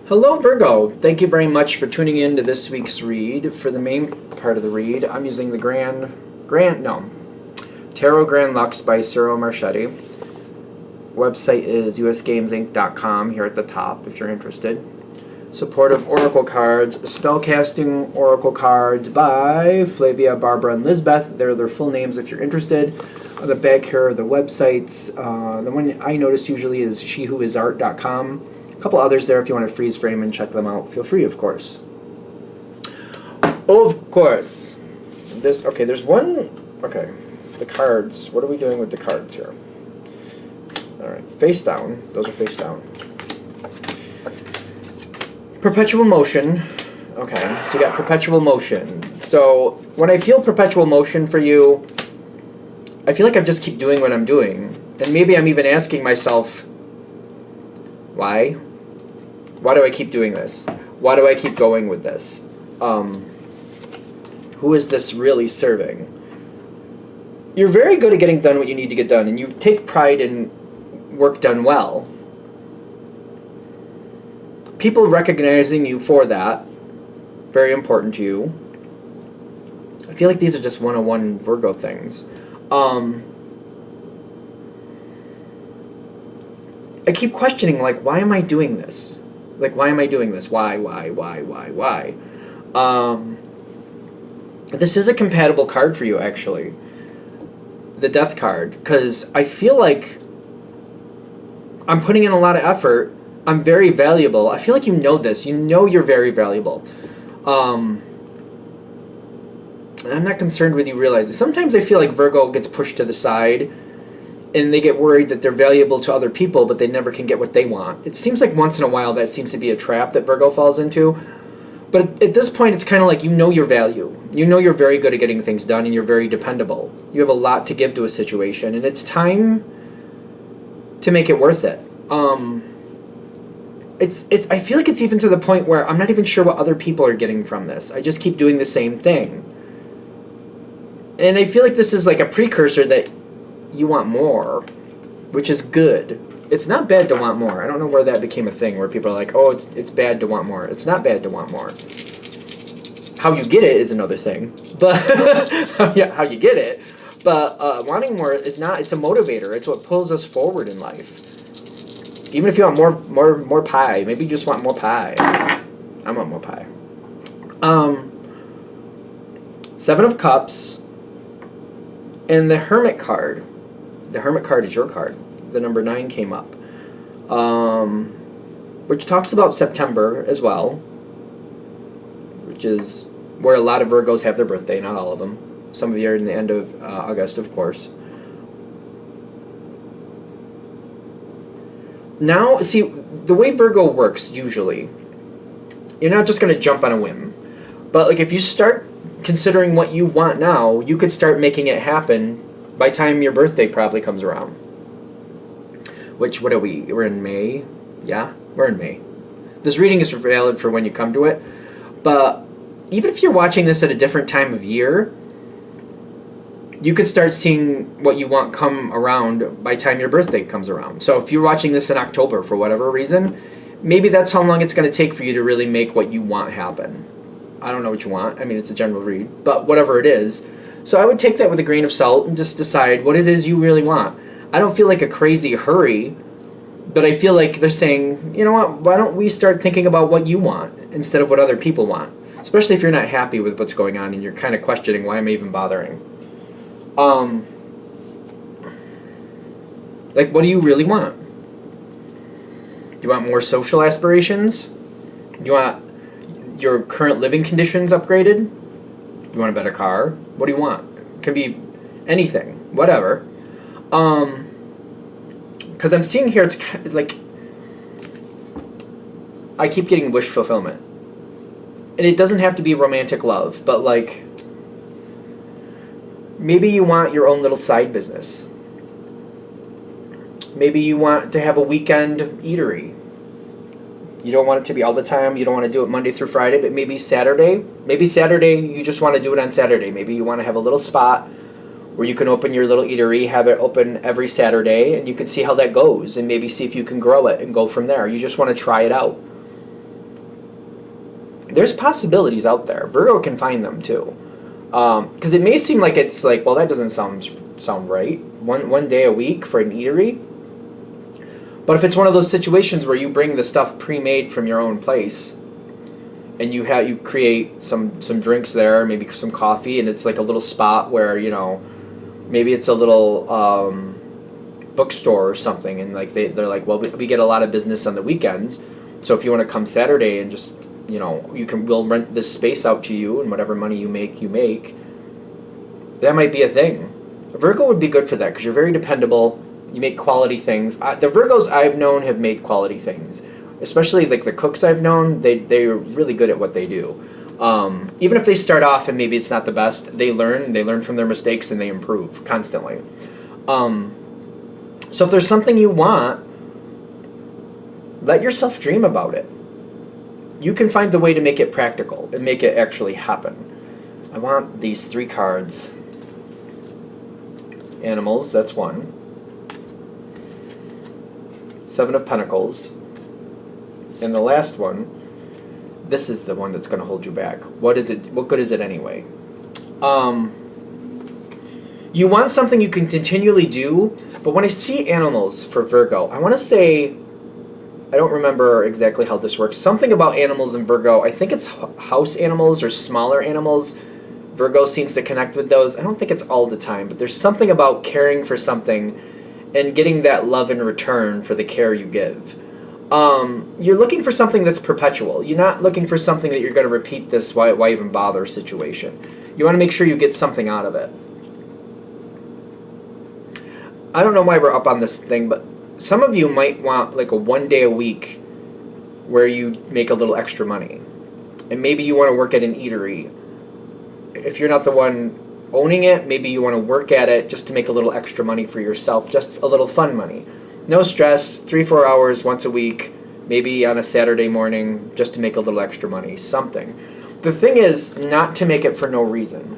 Hello, Virgo. Thank you very much for tuning in to this week's read. For the main part of the read, I'm using the Tarot Grand Lux by Ciro Marchetti. Website is usgamesinc.com here at the top if you're interested. Supportive Oracle cards, Spellcasting Oracle cards by Flavia, Barbara, and Lisbeth. They're their full names if you're interested. On the back here are the websites. The one I notice usually is shewhoisart.com. A couple others there if you want to freeze frame and check them out. Feel free, of course. Of course. There's one... Okay, the cards. What are we doing with the cards here? Alright, face down. Those are face down. Perpetual motion. Okay, so you got perpetual motion. So when I feel perpetual motion for you, I feel like I just keep doing what I'm doing. And maybe I'm even asking myself, why? Why do I keep doing this? Why do I keep going with this? Who is this really serving? You're very good at getting done what you need to get done, and you take pride in work done well. People recognizing you for that, very important to you. I feel like these are just one-on-one Virgo things. I keep questioning, like, why am I doing this? Like, why am I doing this? Why? This is a compatible card for you, actually. The Death card. Because I feel like I'm putting in a lot of effort. I'm very valuable. I feel like you know this. You know you're very valuable. I'm not concerned with you realizing. Sometimes I feel like Virgo gets pushed to the side and they get worried that they're valuable to other people, but they never can get what they want. It seems like once in a while that seems to be a trap that Virgo falls into. But at this point, it's kind of like you know your value. You know you're very good at getting things done, and you're very dependable. You have a lot to give to a situation, and it's time to make it worth it. I feel like it's even to the point where I'm not even sure what other people are getting from this. I just keep doing the same thing. And I feel like this is like a precursor that you want more, which is good. It's not bad to want more. I don't know where that became a thing, where people are like, oh, it's bad to want more. It's not bad to want more. How you get it is another thing. But how you get it. But wanting more is not, it's a motivator. It's what pulls us forward in life. Even if you want more pie, maybe you just want more pie. I want more pie. Seven of Cups and the Hermit card. The Hermit card is your card. The number 9 came up, which talks about September as well, which is where a lot of Virgos have their birthday, not all of them. Some of you are in the end of August, of course. Now, see, the way Virgo works usually, you're not just going to jump on a whim. But like if you start considering what you want now, you could start making it happen by the time your birthday probably comes around. Which, what are we? We're in May? Yeah, we're in May. This reading is valid for when you come to it. But even if you're watching this at a different time of year, you could start seeing what you want come around by the time your birthday comes around. So if you're watching this in October for whatever reason, maybe that's how long it's going to take for you to really make what you want happen. I don't know what you want. I mean, it's a general read. But whatever it is. So I would take that with a grain of salt and just decide what it is you really want. I don't feel like a crazy hurry, but I feel like they're saying, you know what, why don't we start thinking about what you want instead of what other people want? Especially if you're not happy with what's going on and you're kind of questioning, why am I even bothering? Like, what do you really want? Do you want more social aspirations? Do you want your current living conditions upgraded? Do you want a better car? What do you want? It can be anything, whatever. Because I'm seeing here, it's kind of like I keep getting wish fulfillment. And it doesn't have to be romantic love, but like maybe you want your own little side business. Maybe you want to have a weekend eatery. You don't want it to be all the time. You don't want to do it Monday through Friday, but maybe Saturday. Maybe Saturday, you just want to do it on Saturday. Maybe you want to have a little spot where you can open your little eatery, have it open every Saturday, and you can see how that goes, and maybe see if you can grow it and go from there. You just want to try it out. There's possibilities out there. Virgo can find them too. Because it may seem like it's like, well, that doesn't sound right. One day a week for an eatery. But if it's one of those situations where you bring the stuff pre-made from your own place, and you create some drinks there, maybe some coffee, and it's like a little spot where, you know, maybe it's a little bookstore or something, and like they're like, well, we get a lot of business on the weekends, so if you want to come Saturday and just, you know, we'll rent this space out to you, and whatever money you make. That might be a thing. Virgo would be good for that because you're very dependable. You make quality things. The Virgos I've known have made quality things, especially like the cooks I've known. They're really good at what they do. Even if they start off and maybe it's not the best, they learn from their mistakes and they improve constantly. So if there's something you want, let yourself dream about it. You can find the way to make it practical and make it actually happen. I want these 3 cards. Animals, that's one. 7 of Pentacles. And the last one, this is the one that's going to hold you back. What is it? What good is it anyway? You want something you can continually do, but when I see animals for Virgo, I want to say, I don't remember exactly how this works. Something about animals in Virgo, I think it's house animals or smaller animals. Virgo seems to connect with those. I don't think it's all the time, but there's something about caring for something and getting that love in return for the care you give. You're looking for something that's perpetual. You're not looking for something that you're going to repeat this why even bother situation. You want to make sure you get something out of it. I don't know why we're up on this thing, but some of you might want like a 1 day a week where you make a little extra money. And maybe you want to work at an eatery. If you're not the one owning it, maybe you want to work at it just to make a little extra money for yourself, just a little fun money. No stress, 3-4 hours once a week, maybe on a Saturday morning, just to make a little extra money, something. The thing is not to make it for no reason.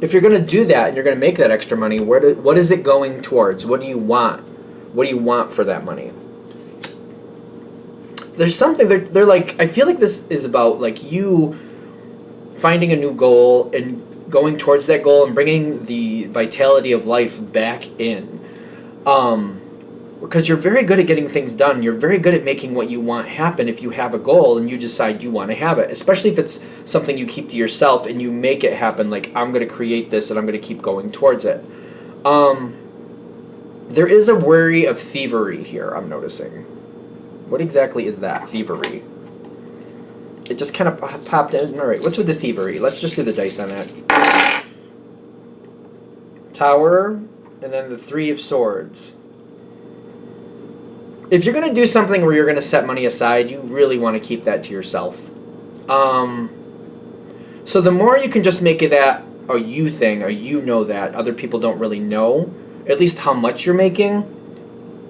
If you're going to do that and you're going to make that extra money, what is it going towards? What do you want? What do you want for that money? There's something, they're like, I feel like this is about like you finding a new goal and going towards that goal and bringing the vitality of life back in. Because you're very good at getting things done. You're very good at making what you want happen if you have a goal and you decide you want to have it. Especially if it's something you keep to yourself and you make it happen. Like, I'm going to create this and I'm going to keep going towards it. There is a worry of thievery here, I'm noticing. What exactly is that, thievery? It just kind of popped in. All right, what's with the thievery? Let's just do the dice on that. Tower, and then the 3 of Swords. If you're going to do something where you're going to set money aside, you really want to keep that to yourself. So the more you can just make it that a you thing, or you know that, other people don't really know, at least how much you're making,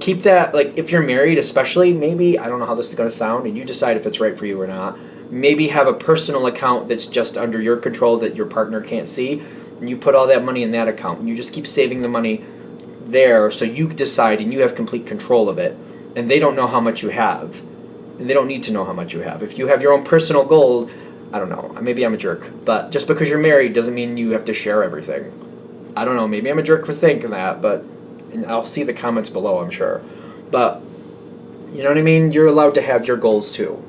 keep that, like if you're married especially, maybe, I don't know how this is going to sound, and you decide if it's right for you or not, maybe have a personal account that's just under your control that your partner can't see, and you put all that money in that account, and you just keep saving the money there so you decide and you have complete control of it. And they don't know how much you have. And they don't need to know how much you have. If you have your own personal goal, I don't know, maybe I'm a jerk. But just because you're married doesn't mean you have to share everything. I don't know, maybe I'm a jerk for thinking that, but and I'll see the comments below, I'm sure. But, you know what I mean? You're allowed to have your goals too.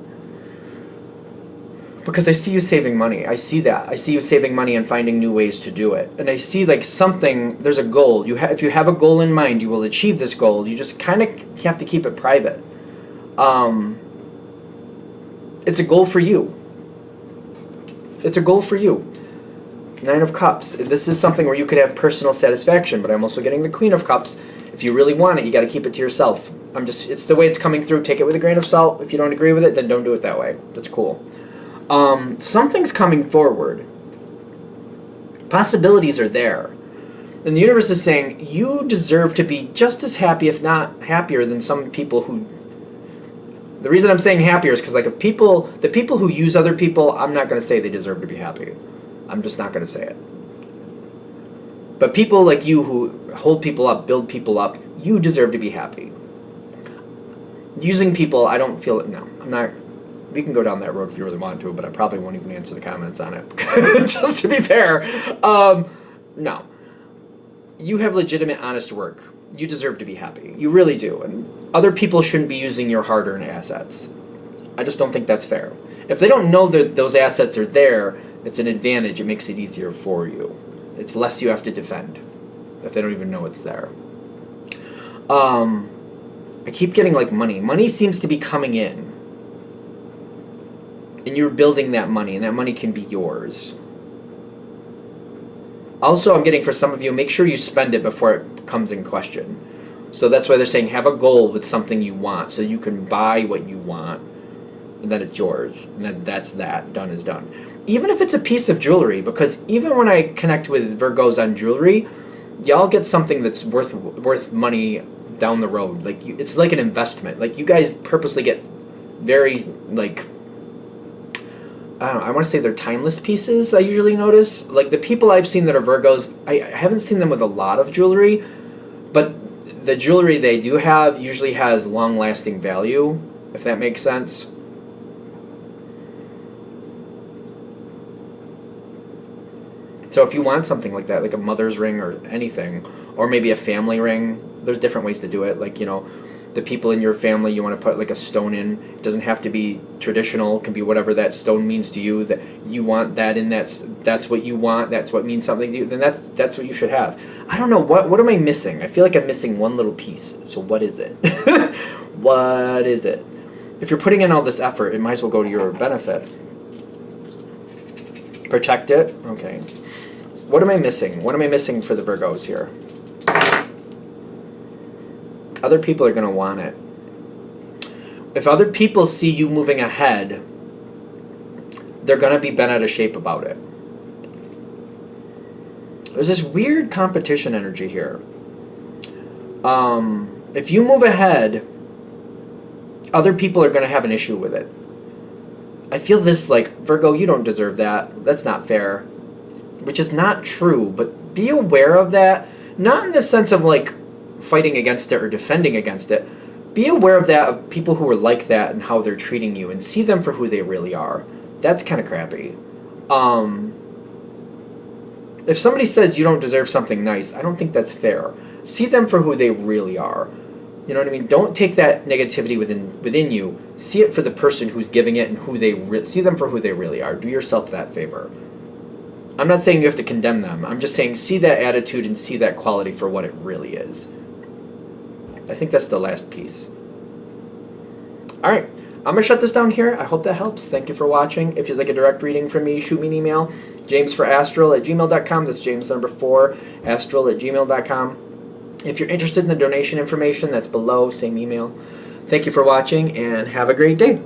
Because I see you saving money. I see that. I see you saving money and finding new ways to do it. And I see like something, there's a goal. If you have a goal in mind, you will achieve this goal. You just kind of have to keep it private. It's a goal for you. It's a goal for you. 9 of Cups. This is something where you could have personal satisfaction, but I'm also getting the Queen of Cups. If you really want it, you got to keep it to yourself. It's the way it's coming through. Take it with a grain of salt. If you don't agree with it, then don't do it that way. That's cool. Something's coming forward. Possibilities are there. And the universe is saying, you deserve to be just as happy, if not happier, than some people who... The reason I'm saying happier is because like the people who use other people, I'm not going to say they deserve to be happy. I'm just not going to say it. But people like you who hold people up, build people up, you deserve to be happy. Using people, I don't feel it. No, I'm not. We can go down that road if you really want to, but I probably won't even answer the comments on it. Just to be fair. No. You have legitimate, honest work. You deserve to be happy. You really do. And other people shouldn't be using your hard-earned assets. I just don't think that's fair. If they don't know that those assets are there, it's an advantage. It makes it easier for you. It's less you have to defend if they don't even know it's there. I keep getting like money. Money seems to be coming in. And you're building that money, and that money can be yours. Also, I'm getting for some of you, make sure you spend it before it comes in question. So that's why they're saying have a goal with something you want so you can buy what you want, and then it's yours. And then that's that. Done is done. Even if it's a piece of jewelry, because even when I connect with Virgos on jewelry, y'all get something that's worth money down the road. Like it's like an investment. Like you guys purposely get very like, I don't know, I want to say they're timeless pieces. I usually notice like the people I've seen that are Virgos, I haven't seen them with a lot of jewelry, but the jewelry they do have usually has long-lasting value, if that makes sense. So if you want something like that, like a mother's ring or anything, or maybe a family ring, there's different ways to do it. Like, you know, the people in your family, you want to put like a stone in. It doesn't have to be traditional. It can be whatever that stone means to you. That you want that in. That's what you want. That's what means something to you. Then that's what you should have. I don't know what am I missing? I feel like I'm missing one little piece. So what is it? What is it? If you're putting in all this effort, it might as well go to your benefit. Protect it. Okay. What am I missing? What am I missing for the Virgos here? Other people are going to want it. If other people see you moving ahead, they're going to be bent out of shape about it. There's this weird competition energy here. If you move ahead, other people are going to have an issue with it. I feel this like, Virgo, you don't deserve that. That's not fair. Which is not true, but be aware of that. Not in the sense of like fighting against it or defending against it. Be aware of that, of people who are like that and how they're treating you, and see them for who they really are. That's kind of crappy. If somebody says you don't deserve something nice, I don't think that's fair. See them for who they really are. You know what I mean? Don't take that negativity within you. See it for the person who's giving it and who they see them for who they really are. Do yourself that favor. I'm not saying you have to condemn them. I'm just saying see that attitude and see that quality for what it really is. I think that's the last piece. All right. I'm going to shut this down here. I hope that helps. Thank you for watching. If you'd like a direct reading from me, shoot me an email. jamesforastral@gmail.com. That's James number 4, astral@gmail.com. If you're interested in the donation information, that's below, same email. Thank you for watching, and have a great day.